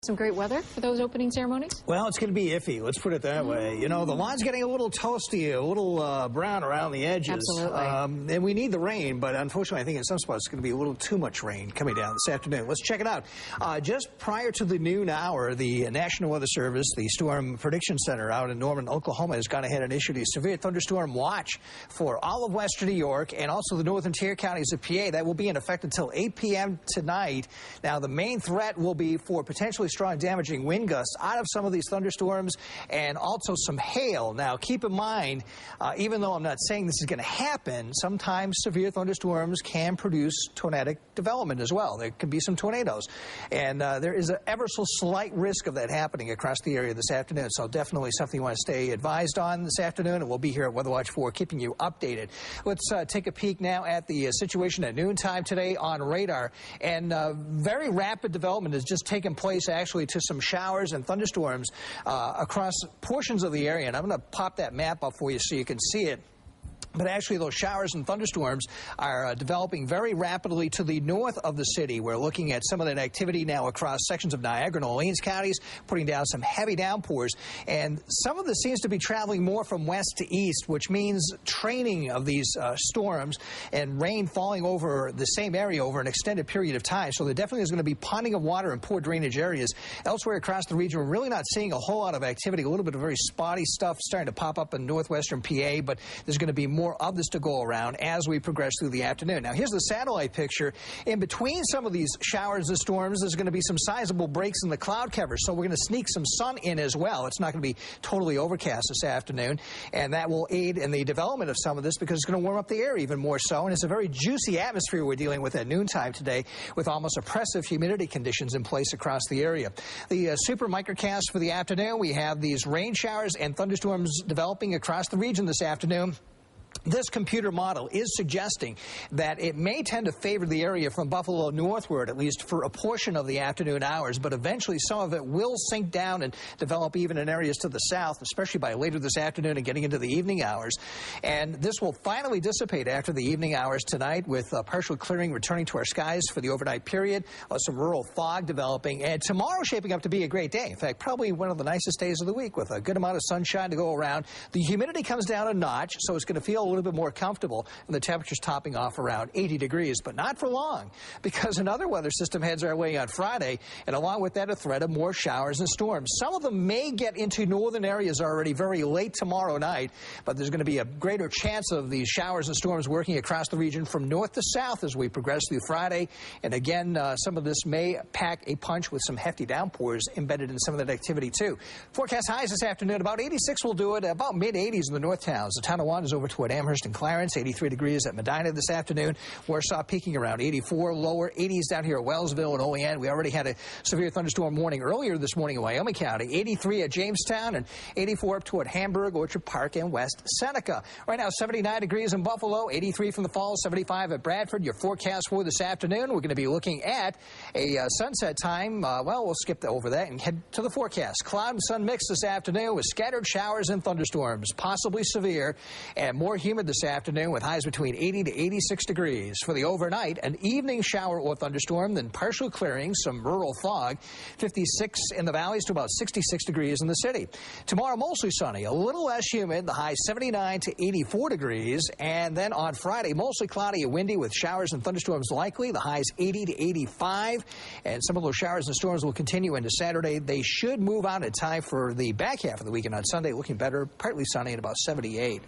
Some great weather for those opening ceremonies? Well, it's going to be iffy. Let's put it that way. You know, the lawn's getting a little toasty, a little brown around the edges. Absolutely. And we need the rain, but unfortunately, I think in some spots it's going to be a little too much rain coming down this afternoon. Let's check it out. Just prior to the noon hour, the National Weather Service, the Storm Prediction Center out in Norman, Oklahoma, has gone ahead and issued a severe thunderstorm watch for all of western New York and also the northern tier counties of PA. That will be in effect until 8 p.m. tonight. Now, the main threat will be for potentially strong damaging wind gusts out of some of these thunderstorms and also some hail. Now, keep in mind, even though I'm not saying this is going to happen, sometimes severe thunderstorms can produce tornadic development as well. There can be some tornadoes. And there is an ever so slight risk of that happening across the area this afternoon. So definitely something you want to stay advised on this afternoon. And we'll be here at Weather Watch 4 keeping you updated. Let's take a peek now at the situation at noontime today on radar. And very rapid development has just taken place actually to some showers and thunderstorms across portions of the area. And I'm going to pop that map up for you so you can see it. But actually, those showers and thunderstorms are developing very rapidly to the north of the city. We're looking at some of that activity now across sections of Niagara and Orleans counties, putting down some heavy downpours. And some of this seems to be traveling more from west to east, which means training of these storms and rain falling over the same area over an extended period of time. So there definitely is going to be ponding of water in poor drainage areas. Elsewhere across the region, we're really not seeing a whole lot of activity. A little bit of very spotty stuff starting to pop up in northwestern PA, but there's going to be more of this to go around as we progress through the afternoon. Now, here's the satellite picture. In between some of these showers and storms, there's going to be some sizable breaks in the cloud cover, so we're going to sneak some sun in as well. It's not going to be totally overcast this afternoon, and that will aid in the development of some of this because it's going to warm up the air even more so, and it's a very juicy atmosphere we're dealing with at noontime today with almost oppressive humidity conditions in place across the area. The super microcast for the afternoon, we have these rain showers and thunderstorms developing across the region this afternoon. This computer model is suggesting that it may tend to favor the area from Buffalo northward, at least for a portion of the afternoon hours, but eventually some of it will sink down and develop even in areas to the south, especially by later this afternoon and getting into the evening hours. And this will finally dissipate after the evening hours tonight with partial clearing returning to our skies for the overnight period, some rural fog developing, and tomorrow shaping up to be a great day. In fact, probably one of the nicest days of the week with a good amount of sunshine to go around. The humidity comes down a notch, so it's going to feel a little bit more comfortable, and the temperature's topping off around 80 degrees, but not for long, because another weather system heads our way on Friday, and along with that, a threat of more showers and storms. Some of them may get into northern areas already very late tomorrow night, but there's going to be a greater chance of these showers and storms working across the region from north to south as we progress through Friday. And again, some of this may pack a punch with some hefty downpours embedded in some of that activity, too. Forecast highs this afternoon, about 86 will do it, about mid-80s in the north towns. The town of Wanders over toward Amherst and Clarence, 83 degrees at Medina this afternoon. Warsaw peaking around 84, lower 80s down here at Wellsville and Olean. We already had a severe thunderstorm warning earlier this morning in Wyoming County. 83 at Jamestown and 84 up toward Hamburg, Orchard Park, and West Seneca. Right now, 79 degrees in Buffalo, 83 from the Falls, 75 at Bradford. Your forecast for this afternoon, we're going to be looking at a sunset time. Well, we'll skip over that and head to the forecast. Cloud and sun mix this afternoon with scattered showers and thunderstorms, possibly severe, and more humid this afternoon with highs between 80 to 86 degrees. For the overnight, an evening shower or thunderstorm, then partial clearing, some rural fog, 56 in the valleys to about 66 degrees in the city. Tomorrow, mostly sunny, a little less humid, the high 79 to 84 degrees. And then on Friday, mostly cloudy and windy with showers and thunderstorms likely, the highs 80 to 85. And some of those showers and storms will continue into Saturday. They should move on in time for the back half of the weekend on Sunday, looking better, partly sunny at about 78.